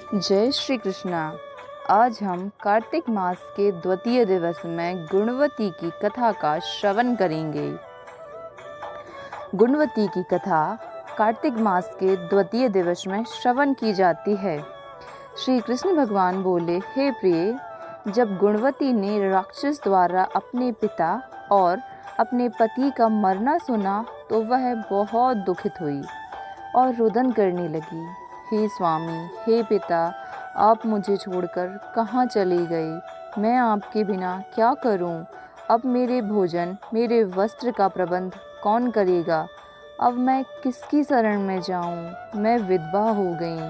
जय श्री कृष्णा। आज हम कार्तिक मास के द्वितीय दिवस में गुणवती की कथा का श्रवण करेंगे। गुणवती की कथा कार्तिक मास के द्वितीय दिवस में श्रवण की जाती है। श्री कृष्ण भगवान बोले, हे प्रिय, जब गुणवती ने राक्षस द्वारा अपने पिता और अपने पति का मरना सुना तो वह बहुत दुखित हुई और रुदन करने लगी। हे स्वामी, हे पिता, आप मुझे छोड़कर कहाँ चले गए? मैं आपके बिना क्या करूं? अब मेरे भोजन, मेरे वस्त्र का प्रबंध कौन करेगा? अब मैं किसकी शरण में जाऊं? मैं विधवा हो गई।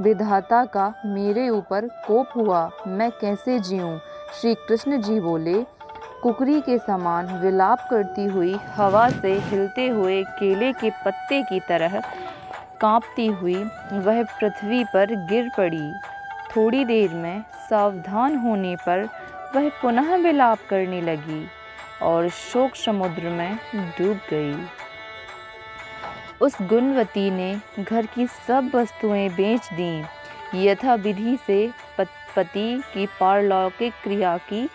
विधाता का मेरे ऊपर कोप हुआ, मैं कैसे जीऊं? श्री कृष्ण जी बोले, कुकरी के समान विलाप करती हुई, हवा से हिलते हुए केले के पत्ते की तरह कांपती हुई वह पृथ्वी पर गिर पड़ी। थोड़ी देर में सावधान होने पर वह पुनः विलाप करने लगी और शोक समुद्र में डूब गई। उस गुणवती ने घर की सब वस्तुएं बेच दीं, यथा विधि से पति की पारलौकिक क्रिया की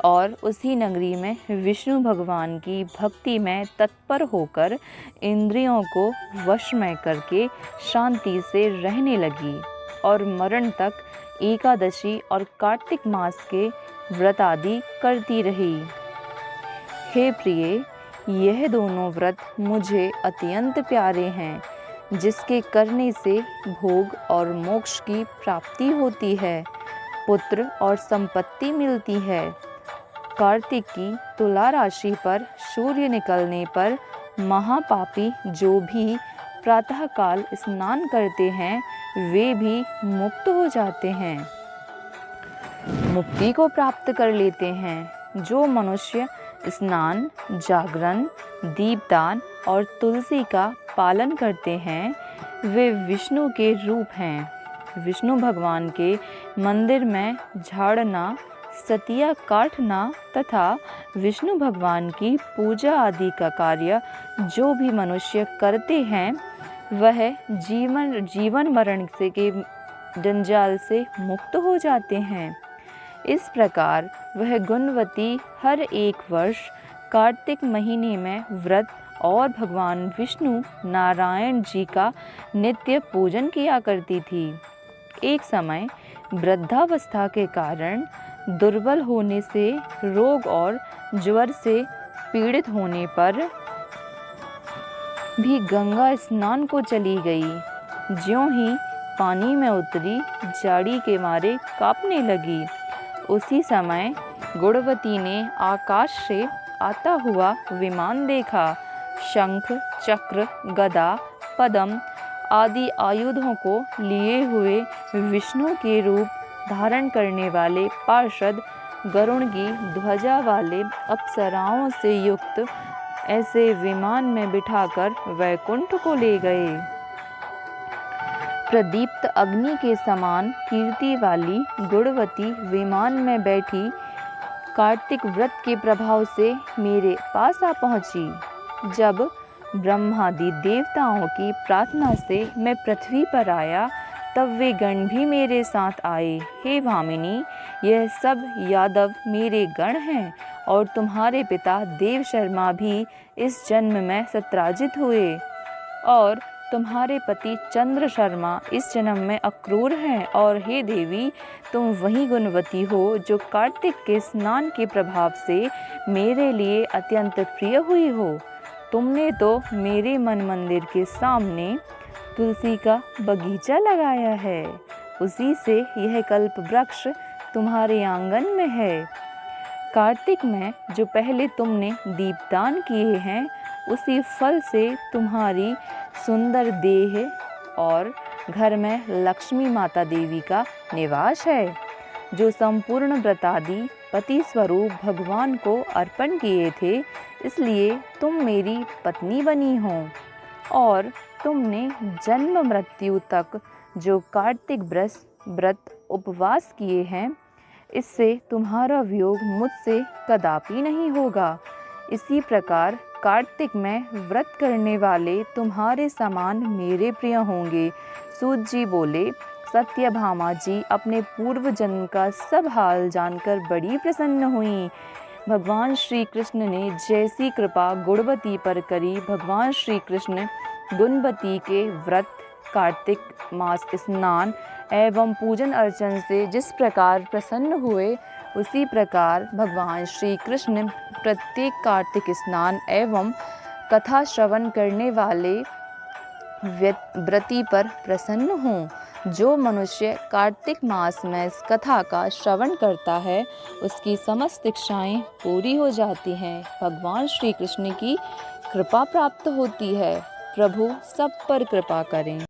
और उसी नगरी में विष्णु भगवान की भक्ति में तत्पर होकर इंद्रियों को वश में करके शांति से रहने लगी और मरण तक एकादशी और कार्तिक मास के व्रत आदि करती रही। हे प्रिय, यह दोनों व्रत मुझे अत्यंत प्यारे हैं, जिसके करने से भोग और मोक्ष की प्राप्ति होती है, पुत्र और संपत्ति मिलती है। कार्तिक की तुला राशि पर सूर्य निकलने पर महापापी जो भी प्रातःकाल स्नान करते हैं वे भी मुक्त हो जाते हैं, मुक्ति को प्राप्त कर लेते हैं। जो मनुष्य स्नान, जागरण, दीपदान और तुलसी का पालन करते हैं वे विष्णु के रूप हैं। विष्णु भगवान के मंदिर में झाड़ना, सतिया काटना तथा विष्णु भगवान की पूजा आदि का कार्य जो भी मनुष्य करते हैं वह जीवन मरण से के जंजाल से मुक्त हो जाते हैं। इस प्रकार वह गुणवती हर एक वर्ष कार्तिक महीने में व्रत और भगवान विष्णु नारायण जी का नित्य पूजन किया करती थी। एक समय वृद्धावस्था के कारण दुर्बल होने से, रोग और ज्वर से पीड़ित होने पर भी गंगा स्नान को चली गई। ज्यों ही पानी में उतरी, जाड़ी के मारे कांपने लगी। उसी समय गुणवती ने आकाश से आता हुआ विमान देखा। शंख, चक्र, गदा, पद्म आदि आयुधों को लिए हुए विष्णु के रूप धारण करने वाले पार्षद गरुण की ध्वजा वाले अप्सराओं से युक्त ऐसे विमान में बिठाकर वैकुंठ को ले गए। प्रदीप्त अग्नि के समान कीर्ति वाली गुणवती विमान में बैठी कार्तिक व्रत के प्रभाव से मेरे पास आ पहुंची। जब ब्रह्मादि देवताओं की प्रार्थना से मैं पृथ्वी पर आया तब वे गण भी मेरे साथ आए। हे भामिनी, यह सब यादव मेरे गण हैं और तुम्हारे पिता देव शर्मा भी इस जन्म में सत्राजित हुए और तुम्हारे पति चंद्र शर्मा इस जन्म में अक्रूर हैं। और हे देवी, तुम वही गुणवती हो जो कार्तिक के स्नान के प्रभाव से मेरे लिए अत्यंत प्रिय हुई हो। तुमने तो मेरे मन मंदिर के सामने तुलसी का बगीचा लगाया है, उसी से यह कल्प वृक्ष तुम्हारे आंगन में है। कार्तिक में जो पहले तुमने दीपदान किए हैं उसी फल से तुम्हारी सुंदर देह और घर में लक्ष्मी माता देवी का निवास है, जो संपूर्ण व्रतादि पति स्वरूप भगवान को अर्पण किए थे, इसलिए तुम मेरी पत्नी बनी हो। और तुमने जन्म मृत्यु तक जो कार्तिक व्रत उपवास किए हैं, इससे तुम्हारा वियोग मुझसे कदापि नहीं होगा। इसी प्रकार कार्तिक में व्रत करने वाले तुम्हारे समान मेरे प्रिय होंगे। सूत जी बोले, सत्यभामा जी अपने पूर्व जन्म का सब हाल जानकर बड़ी प्रसन्न हुई। भगवान श्री कृष्ण ने जैसी कृपा गुणवती पर करी, भगवान श्री कृष्ण गुणवती के व्रत, कार्तिक मास स्नान एवं पूजन अर्चन से जिस प्रकार प्रसन्न हुए, उसी प्रकार भगवान श्री कृष्ण प्रत्येक कार्तिक स्नान एवं कथा श्रवण करने वाले व्रती पर प्रसन्न हों। जो मनुष्य कार्तिक मास में इस कथा का श्रवण करता है, उसकी समस्त इच्छाएं पूरी हो जाती हैं, भगवान श्री कृष्ण की कृपा प्राप्त होती है। प्रभु सब पर कृपा करें।